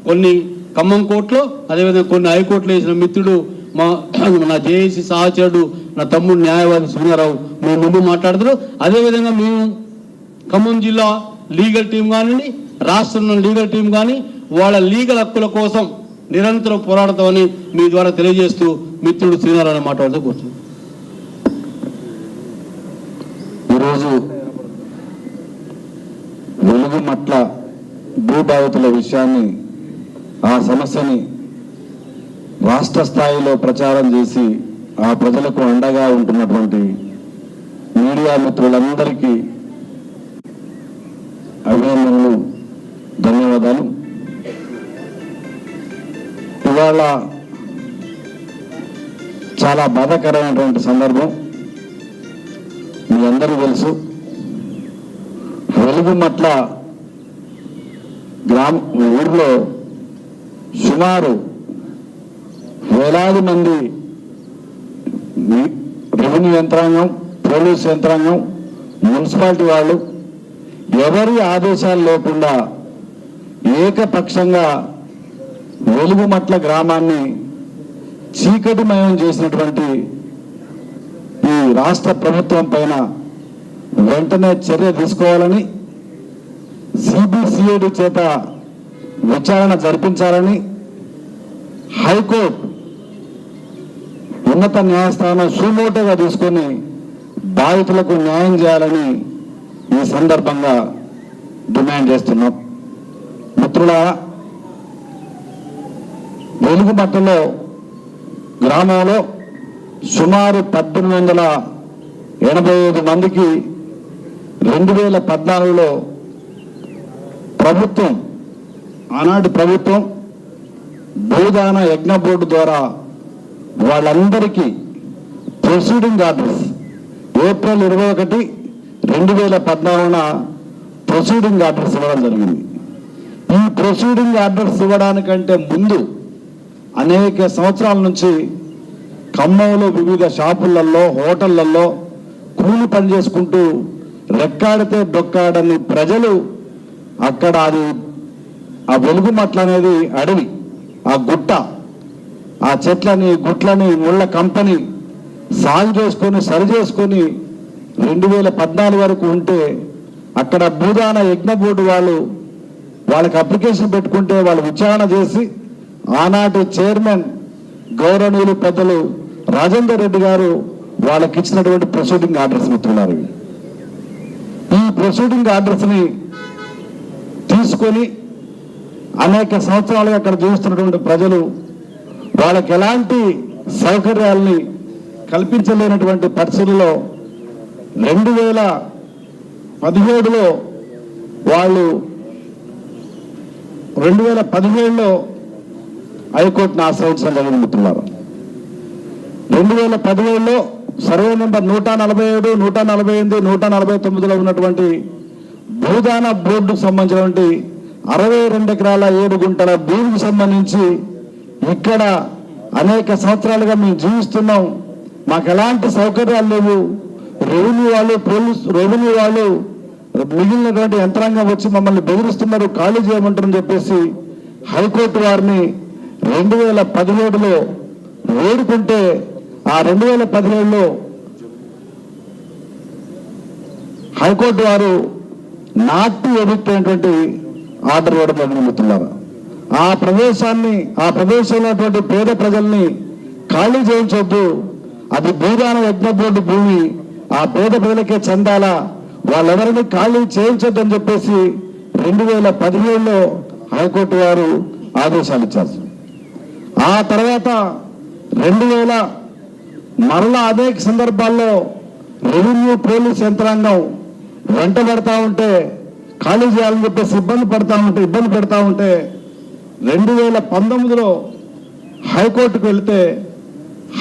కొన్ని ఖమ్మం కోర్టులో, అదేవిధంగా కొన్ని హైకోర్టులో వేసిన మిత్రుడు నా జేఏసీ సహచరుడు నా తమ్ముడు న్యాయవాది సూర్యారావు మేము ముందు మాట్లాడుతారు. అదేవిధంగా మేము ఖమ్మం జిల్లా లీగల్ టీం కానివ్వండి, రాష్ట్రంలో లీగల్ టీం కానీ వాళ్ళ లీగల్ హక్కుల కోసం నిరంతరం పోరాడతామని మీ ద్వారా తెలియజేస్తూ మిత్రుడు శ్రీనారాయణ మాట్లాడుతూ కూర్చున్నాం. ఈరోజు వెలుగుమట్ల భూబాధితుల విషయాన్ని, ఆ సమస్యని రాష్ట్ర స్థాయిలో ప్రచారం చేసి ఆ ప్రజలకు అండగా ఉంటున్నటువంటి మీడియా మిత్రులందరికీ అభినందనలు, ధన్యవాదాలు. ఇవాళ చాలా బాధాకరమైనటువంటి సందర్భం. మీ అందరూ తెలుసు, వెలుగుమట్ల ఊర్లో సుమారు వేలాది మంది రెవెన్యూ యంత్రాంగం, పోలీసు యంత్రాంగం, మున్సిపాలిటీ వాళ్ళు ఎవరి ఆదేశాలు లేకుండా ఏకపక్షంగా వెలుగుమట్ల గ్రామాన్ని చీకటిమయం చేసినటువంటి ఈ రాష్ట్ర ప్రభుత్వం పైన వెంటనే చర్య తీసుకోవాలని, సిబిసిఐడి చేత విచారణ జరిపించాలని హైకోర్టు ఉన్నత న్యాయస్థానం సుమోటోగా తీసుకొని బాధితులకు న్యాయం చేయాలని ఈ సందర్భంగా డిమాండ్ చేస్తున్నాం. మిత్రులారా, వెలుగుమట్టలో గ్రామంలో సుమారు 1885 మందికి 2014లో ప్రభుత్వం, ఆనాటి ప్రభుత్వం భూదాన యజ్ఞ బోర్డు ద్వారా వాళ్ళందరికీ ప్రొసీడింగ్ ఆర్డర్స్ ఏప్రిల్ 21, 2014న ప్రొసీడింగ్ ఆర్డర్స్ ఇవ్వడం జరిగింది. ఈ ప్రొసీడింగ్ ఆర్డర్స్ ఇవ్వడానికంటే ముందు అనేక సంవత్సరాల నుంచి ఖమ్మంలో వివిధ షాపులలో, హోటళ్లలో కూలి పని చేసుకుంటూ రెక్కాడితే డొక్కాడని ప్రజలు అక్కడ ఆ వెలుగుమట్ల అనేది అడవి, ఆ గుట్ట, ఆ చెట్లని, గుట్లని, ముళ్ళ కంపెనీ సాగు చేసుకొని సరి చేసుకొని 2014 వరకు ఉంటే అక్కడ భూదాన యజ్ఞ బోర్డు వాళ్ళకి అప్లికేషన్ పెట్టుకుంటే వాళ్ళు విచారణ చేసి ఆనాటి చైర్మన్ గౌరవనీయులు పెద్దలు రాజేందర్ రెడ్డి గారు వాళ్ళకి ఇచ్చినటువంటి ప్రొసీడింగ్ ఆర్డర్స్ మిత్రులారు. ఈ ప్రొసీడింగ్ ఆర్డర్స్ని తీసుకొని అనేక సంవత్సరాలుగా అక్కడ జీవిస్తున్నటువంటి ప్రజలు వాళ్ళకి ఎలాంటి సౌకర్యాలని కల్పించలేనటువంటి పరిస్థితుల్లో 2017లో వాళ్ళు 2017లో హైకోర్టును ఆశ్రయించడం జరిగింది మిత్రులారు. 2017లో సర్వే నెంబర్ 147, 148, 149లో ఉన్నటువంటి భూదాన బోర్డుకు సంబంధించినటువంటి 62 ఎకరాల 7 గుంటల భూమికి సంబంధించి ఇక్కడ అనేక సంవత్సరాలుగా మేము జీవిస్తున్నాం, మాకు ఎలాంటి సౌకర్యాలు లేవు, రెవెన్యూ వాళ్ళు, రెవెన్యూ వాళ్ళు మిగిలినటువంటి యంత్రాంగం వచ్చి మమ్మల్ని బెదిరిస్తున్నారు, ఖాళీ చేయమంటారని చెప్పేసి హైకోర్టు వారిని 2017లో వేడుకుంటే ఆ 2017లో హైకోర్టు వారు నాట్ టు ఎవిక్ట్ అయినటువంటి ఆర్డర్ ఇవ్వడం జరుగుతున్నారు. ఆ ప్రదేశంలో పేద ప్రజల్ని ఖాళీ చేయించొద్దు, అది భూదాన యజ్ఞ బోర్డు భూమి, ఆ పేద ప్రజలకే చెందాలా, వాళ్ళెవరిని ఖాళీ చేయించొద్దు అని చెప్పేసి 2017లో హైకోర్టు వారు ఆదేశాలు ఇచ్చారు. ఆ తర్వాత 2000 మరలా అనేక సందర్భాల్లో రెవెన్యూ, పోలీస్ యంత్రాంగం వెంట పెడతా ఉంటే, ఖాళీ చేయాలని చెప్పేసి ఇబ్బంది పెడతా ఉంటే 2019లో హైకోర్టుకు వెళితే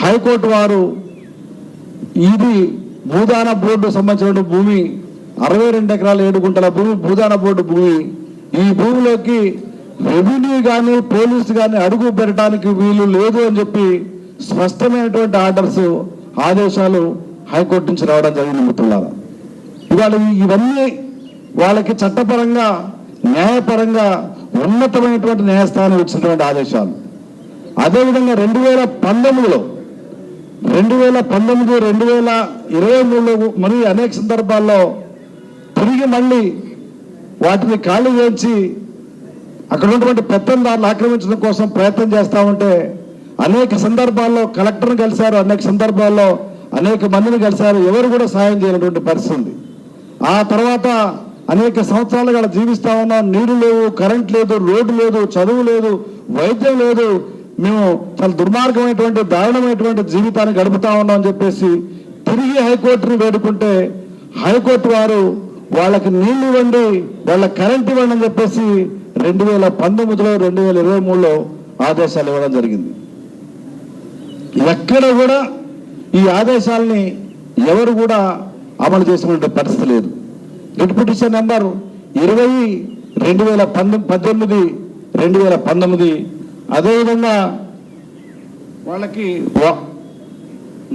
హైకోర్టు వారు ఇది భూదాన బోర్డు సంబంధించిన భూమి, 62 ఎకరాల 7 గుంటల భూమి భూదాన బోర్డు భూమి, ఈ భూమిలోకి రెవెన్యూ కానీ పోలీసు కానీ అడుగు పెట్టడానికి వీలు లేదు అని చెప్పి స్పష్టమైనటువంటి ఆదేశాలు హైకోర్టు నుంచి రావడం జరిగింది మిత్రులారా. ఇవాళ ఇవన్నీ వాళ్ళకి చట్టపరంగా, న్యాయపరంగా ఉన్నతమైనటువంటి న్యాయస్థానం ఇచ్చినటువంటి ఆదేశాలు. అదేవిధంగా 2019, 2023లో మరి అనేక సందర్భాల్లో తిరిగి మళ్ళీ వాటిని ఖాళీ చేయించి అక్కడ ఉన్నటువంటి పెత్తందారులు ఆక్రమించడం కోసం ప్రయత్నం చేస్తూ ఉంటే అనేక సందర్భాల్లో కలెక్టర్ని కలిశారు, అనేక సందర్భాల్లో అనేక మందిని కలిశారు, ఎవరు కూడా సాయం చేయనటువంటి పరిస్థితి ఉంది. ఆ తర్వాత అనేక సంవత్సరాలుగా అలా జీవిస్తా ఉన్నాం. నీరు లేవు, కరెంట్ లేదు, రోడ్డు లేదు, చదువు లేదు, వైద్యం లేదు. మేము చాలా దుర్మార్గమైనటువంటి దారుణమైనటువంటి జీవితాన్ని గడుపుతా ఉన్నాం అని చెప్పేసి తిరిగి హైకోర్టుని వేడుకుంటే హైకోర్టు వారు వాళ్ళకి నీళ్లు ఇవ్వండి, వాళ్ళ కరెంట్ ఇవ్వండి అని చెప్పేసి 2019లో 2023లో ఆదేశాలు ఇవ్వడం జరిగింది. ఎక్కడ కూడా ఈ ఆదేశాలని ఎవరు కూడా అమలు చేసినటువంటి పరిస్థితి లేదు. రిట్ పిటిషన్ నెంబర్ 20/2019 అదేవిధంగా వాళ్ళకి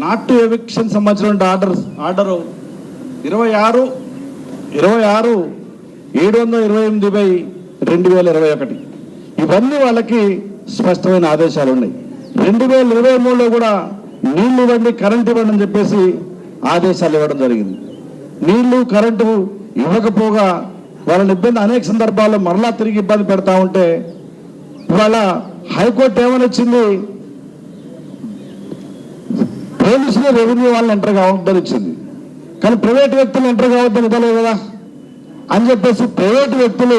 నాట్ టు ఎవిక్షన్ సంబంధించిన ఆర్డరు 26/728/2021 ఇవన్నీ వాళ్ళకి స్పష్టమైన ఆదేశాలు ఉన్నాయి. 2023లో కూడా నీళ్లు ఇవ్వండి, కరెంట్ ఇవ్వండి అని చెప్పేసి ఆదేశాలు ఇవ్వడం జరిగింది. నీళ్లు కరెంటు ఇవ్వకపోగా వాళ్ళని అనేక సందర్భాల్లో మరలా తిరిగి ఇబ్బంది పెడతా ఉంటే ఇవాళ హైకోర్టు ఏమని వచ్చింది, పోలీసులు రెవెన్యూ వాళ్ళని ఎంటర్ కావద్దని ఇచ్చింది. కానీ ప్రైవేట్ వ్యక్తులు ఎంటర్ కావద్దని ఇవ్వలేదు కదా అని చెప్పేసి ప్రైవేట్ వ్యక్తులు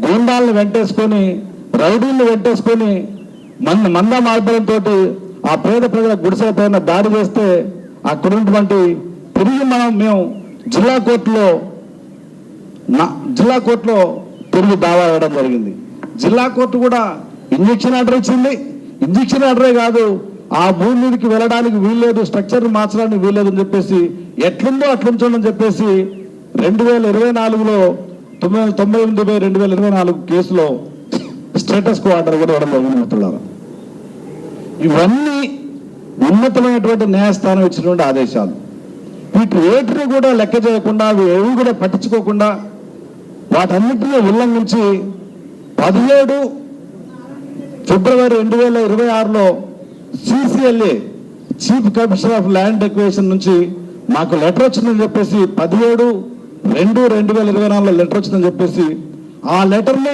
గూండాలను వెంటేసుకొని, రౌడీలను వెంటేసుకొని మంద మార్పడంతో ఆ పేద ప్రజల గుడిసెల పైన దాడి చేస్తే అక్కడ ఉన్నటువంటి తిరిగి మేము జిల్లా కోర్టులో తిరిగి దావా వేయడం జరిగింది. జిల్లా కోర్టు కూడా ఇంజక్షన్ ఆర్డర్ ఇచ్చింది. ఇంజక్షన్ ఆర్డరే కాదు, ఆ భూమి మీదకి వెళ్ళడానికి వీల్లేదు, స్ట్రక్చర్ మార్చడానికి వీల్లేదు అని చెప్పేసి ఎట్లుందో అట్లుంచండి అని చెప్పేసి 2024లో 998/2024 కేసులో స్టేటస్ కో ఆర్డర్ కూడా ఇవ్వడం జరిగింది మిత్రులారా. ఇవన్నీ ఉన్నతమైనటువంటి న్యాయస్థానం ఇచ్చినటువంటి ఆదేశాలు. వీటి రేటుని కూడా లెక్క చేయకుండా, అవి ఏవి కూడా పట్టించుకోకుండా వాటన్నిటినీ ఉల్లంఘించి 17 ఫిబ్రవరి 2026లో CCLA chief commissioner of land equation నుంచి మాకు లెటర్ వచ్చిందని చెప్పేసి 17/2/2024లో లెటర్ వచ్చిందని చెప్పేసి ఆ లెటర్ని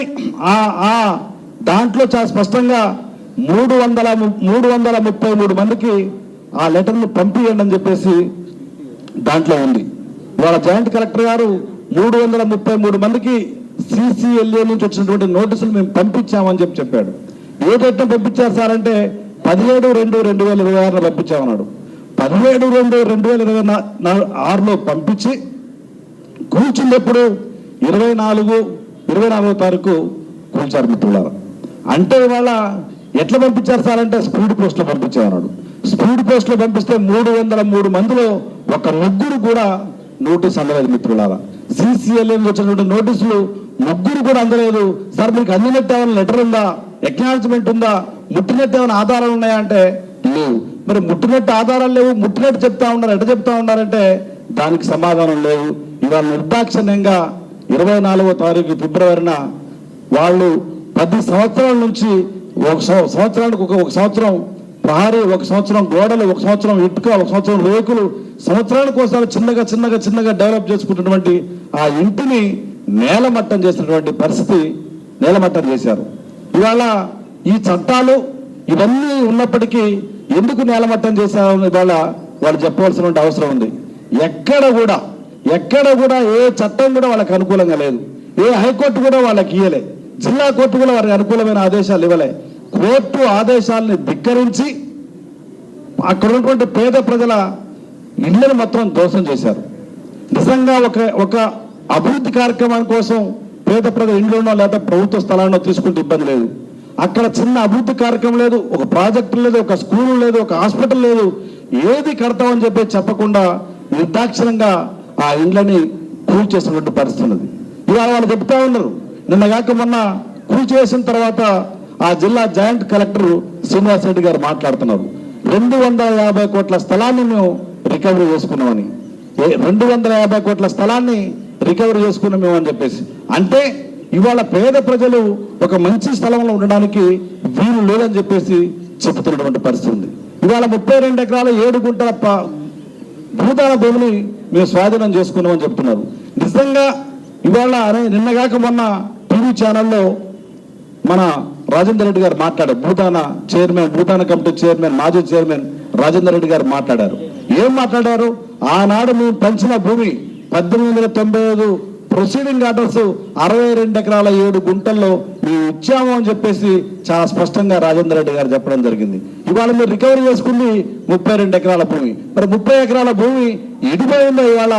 దాంట్లో చాలా స్పష్టంగా 333 మందికి ఆ లెటర్ను పంపియండి అని చెప్పేసి దాంట్లో ఉంది. వాళ్ళ జాయింట్ కలెక్టర్ గారు 333 మందికి CCLA నుంచి వచ్చినటువంటి నోటీసులు మేము పంపించామని చెప్పాడు. ఏ డేట్ను పంపించారు సార్ అంటే 17/2/2026 పంపించామన్నాడు. 17/2/2026లో పంపించి కూర్చున్నప్పుడు 24వ తారీఖు కూర్చారు మిత్రులారా. అంటే ఇవాళ ఎట్లా పంపించారు సార్ అంటే స్పీడ్ పోస్ట్లో పంపించామన్నాడు. స్పీడ్ పోస్ట్లో పంపిస్తే 303 మందిలో ఒక ముగ్గురు కూడా నోటీస్ అందలేదు మిత్రులారా. CCLA వచ్చినటువంటి నోటీసులు ముగ్గురు కూడా అందలేదు. సార్ మీకు అందినట్టు ఏమైనా లెటర్ ఉందా, ఎక్నాలజ్మెంట్ ఉందా, ముట్టినట్టు ఏమైనా ఆధారాలు ఉన్నాయా అంటే లేవు. మరి ముట్టినట్టు ఆధారాలు లేవు, ముట్టినట్టు చెప్తా ఉన్నారు, ఎట్ట చెప్తా ఉన్నారంటే దానికి సమాధానం లేవు. ఇవాళ నిర్దాక్షిణ్యంగా 24వ తారీఖు ఫిబ్రవరిన వాళ్ళు 10 సంవత్సరాల నుంచి సంవత్సరానికి ఒక సంవత్సరం ప్రహరీ, ఒక సంవత్సరం గోడలు, ఒక సంవత్సరం ఇటుక, ఒక సంవత్సరం రేకులు, సంవత్సరానికి ఒకసారి చిన్నగా డెవలప్ చేసుకుంటున్నటువంటి ఆ ఇంటిని నేలమట్టం చేసినటువంటి పరిస్థితి, నేలమట్టం చేశారు. ఇవాళ ఈ చట్టాలు ఇవన్నీ ఉన్నప్పటికీ ఎందుకు నేలమట్టం చేశారని ఇవాళ వాళ్ళు చెప్పవలసిన అవసరం ఉంది. ఎక్కడ కూడా ఏ చట్టం కూడా వాళ్ళకి అనుకూలంగా లేదు. ఏ హైకోర్టు కూడా వాళ్ళకి ఇయ్యలే, జిల్లా కోర్టు కూడా వారికి అనుకూలమైన ఆదేశాలు ఇవ్వలే. కోర్టు ఆదేశాలని ధిక్కరించి అక్కడ ఉన్నటువంటి పేద ప్రజల ఇళ్లను మొత్తం ధ్వంసం చేశారు. నిజంగా ఒక అభివృద్ధి కార్యక్రమం కోసం పేద ప్రజల ఇండ్లోనో లేదా ప్రభుత్వ స్థలాల్లో తీసుకుంటే ఇబ్బంది లేదు. అక్కడ చిన్న అభివృద్ధి కార్యక్రమం లేదు, ఒక ప్రాజెక్టు లేదు, ఒక స్కూల్ లేదు, ఒక హాస్పిటల్ లేదు, ఏది కడతామని చెప్పి చెప్పకుండా నిర్దాక్షిణంగా ఆ ఇండ్లని కూల్చేసినటువంటి పరిస్థితి ఉన్నది. ఇవాళ వాళ్ళు చెప్తా ఉన్నారు, నిన్న కాక మొన్న కూల్చేసిన తర్వాత ఆ జిల్లా జాయింట్ కలెక్టర్ శ్రీనివాస్ రెడ్డి గారు మాట్లాడుతున్నారు, 250 కోట్ల స్థలాన్ని మేము రికవరీ చేసుకున్నామని. 250 కోట్ల స్థలాన్ని రికవరీ చేసుకున్నాం మేము అని చెప్పేసి. అంటే ఇవాళ పేద ప్రజలు ఒక మంచి స్థలంలో ఉండడానికి వీలు లేదని చెప్పేసి చెబుతున్నటువంటి పరిస్థితి ఉంది. ఇవాళ 32 ఎకరాల 7 గుంటల భూదాన భూమిని మేము స్వాధీనం చేసుకున్నామని చెప్తున్నారు. నిజంగా ఇవాళ నిన్నగాక మొన్న టీవీ ఛానల్లో మన రాజేందర్ రెడ్డి గారు మాట్లాడారు. భూదాన కమిటీ చైర్మన్ మాజీ చైర్మన్ రాజేందర్ రెడ్డి గారు మాట్లాడారు. ఏం మాట్లాడారు? ఆనాడు మేము పంచిన భూమి 1895 ప్రొసీడింగ్ ఆర్డర్స్ 62 ఎకరాల 7 గుంటల్లో మేము ఇచ్చాము అని చెప్పేసి చాలా స్పష్టంగా రాజేందర్ రెడ్డి గారు చెప్పడం జరిగింది. ఇవాళ మీరు రికవరీ చేసుకుంది 32 ఎకరాల భూమి. మరి 30 ఎకరాల భూమి ఎడిపోయిందో ఇవాళ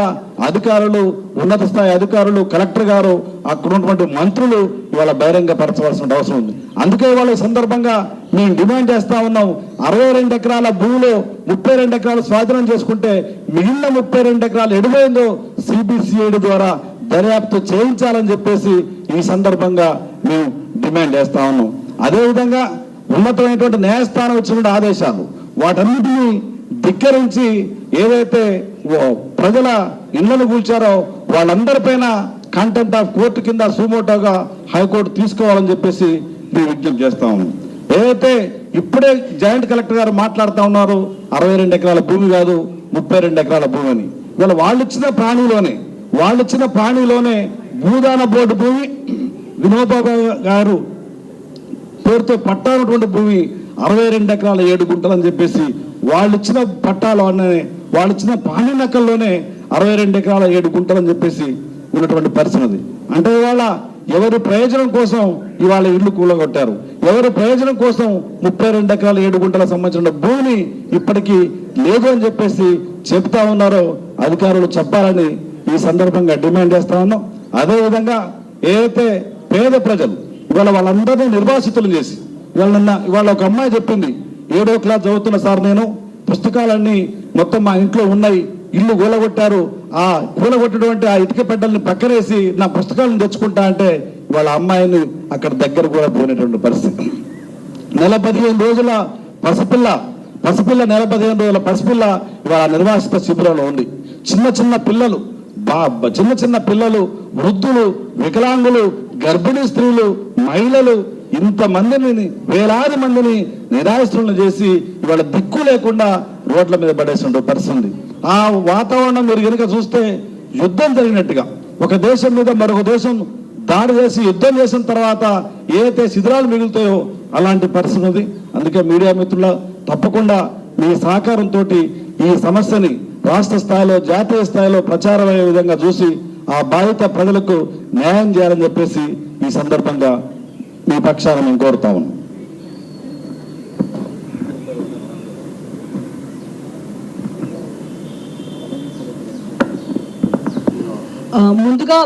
అధికారులు, ఉన్నత స్థాయి అధికారులు, కలెక్టర్ గారు, అక్కడ ఉన్నటువంటి మంత్రులు ఇవాళ బహిరంగపరచవలసిన అవసరం ఉంది. అందుకే ఇవాళ ఈ సందర్భంగా మేము డిమాండ్ చేస్తా ఉన్నాం, 62 ఎకరాల భూమిలో 32 ఎకరాలు స్వాధీనం చేసుకుంటే మిగిలిన 32 ఎకరాలు ఎడిపోయిందో సిబిసిఐడి ద్వారా దర్యాప్తు చేయించాలని చెప్పేసి ఈ సందర్భంగా మేము డిమాండ్ చేస్తా ఉన్నాం. అదేవిధంగా ఉన్నతమైనటువంటి న్యాయస్థానం ఇచ్చినటువంటి ఆదేశాలు వాటన్నిటినీ ధిక్కరించి ఏదైతే ప్రజల ఇళ్లను కూల్చారో వాళ్ళందరిపైన కంటెంప్ట్ ఆఫ్ కోర్టు కింద సుమోటోగా హైకోర్టు తీసుకోవాలని చెప్పేసి మేము విజ్ఞప్తి చేస్తా ఉన్నాం. ఏదైతే ఇప్పుడే జాయింట్ కలెక్టర్ గారు మాట్లాడుతూ ఉన్నారు 62 ఎకరాల భూమి కాదు 32 ఎకరాల భూమి అని. ఇవాళ వాళ్ళు ఇచ్చిన పాణిలోనే భూదాన బోర్డు భూమి వినోబాబు గారు పేరుతో పట్టా ఉన్నటువంటి భూమి 62 ఎకరాల 7 గుంటలు అని చెప్పేసి వాళ్ళు ఇచ్చిన వాళ్ళు ఇచ్చిన పాణి నకల్లోనే 62 ఎకరాల 7 గుంటలు అని చెప్పేసి ఉన్నటువంటి పరిస్థితి. అంటే ఇవాళ ఎవరి ప్రయోజనం కోసం ఇవాళ ఇల్లు కూలగొట్టారు, ఎవరి ప్రయోజనం కోసం 32 ఎకరాల 7 గుంటలకు సంబంధించిన భూమిని ఇప్పటికీ లేదు అని చెప్పేసి చెప్తా ఉన్నారో అధికారులు చెప్పాలని ఈ సందర్భంగా డిమాండ్ చేస్తా ఉన్నాం. అదేవిధంగా ఏదైతే పేద ప్రజలు ఇవాళ వాళ్ళందరినీ నిర్వాసితులు చేసి ఇవాళ ఒక అమ్మాయి చెప్పింది, 7వ క్లాస్ చదువుతున్న సార్, నేను పుస్తకాలన్నీ మొత్తం మా ఇంట్లో ఉన్నాయి, ఇల్లు కూలగొట్టారు, ఆ కూలగొట్టినటువంటి ఆ ఇటుక పెడ్డల్ని పక్కనేసి నా పుస్తకాలను తెచ్చుకుంటా అంటే వాళ్ళ అమ్మాయిని అక్కడ దగ్గర కూడా పోయినటువంటి పరిస్థితి. నెల 15 రోజుల పసిపిల్ల నెల 15 రోజుల పసిపిల్ల ఇవాళ నిర్వాసిత శిబిరంలో ఉంది. చిన్న పిల్లలు, వృద్ధులు, వికలాంగులు, గర్భిణీ స్త్రీలు, మహిళలు, ఇంతమందిని వేలాది మందిని నిరాశ్రులను చేసి ఇవాళ దిక్కు లేకుండా రోడ్ల మీద పడేసిన పరిస్థితి. ఆ వాతావరణం మీరు కనుక చూస్తే యుద్ధం జరిగినట్టుగా, ఒక దేశం మీద మరొక దేశం దాడి చేసి యుద్ధం చేసిన తర్వాత ఏదైతే శిథిరాలు మిగులుతాయో అలాంటి పరిస్థితి ఉంది. అందుకే మీడియా మిత్రుల తప్పకుండా మీ సహకారంతో ఈ సమస్యని రాష్ట్ర స్థాయిలో, జాతీయ స్థాయిలో ప్రచారం అయ్యే విధంగా చూసి ఆ బాధిత ప్రజలకు న్యాయం చేయాలని చెప్పేసి ఈ సందర్భంగా మీ పక్షాన మేము కోరుతా ఉన్నాం. ముందుగా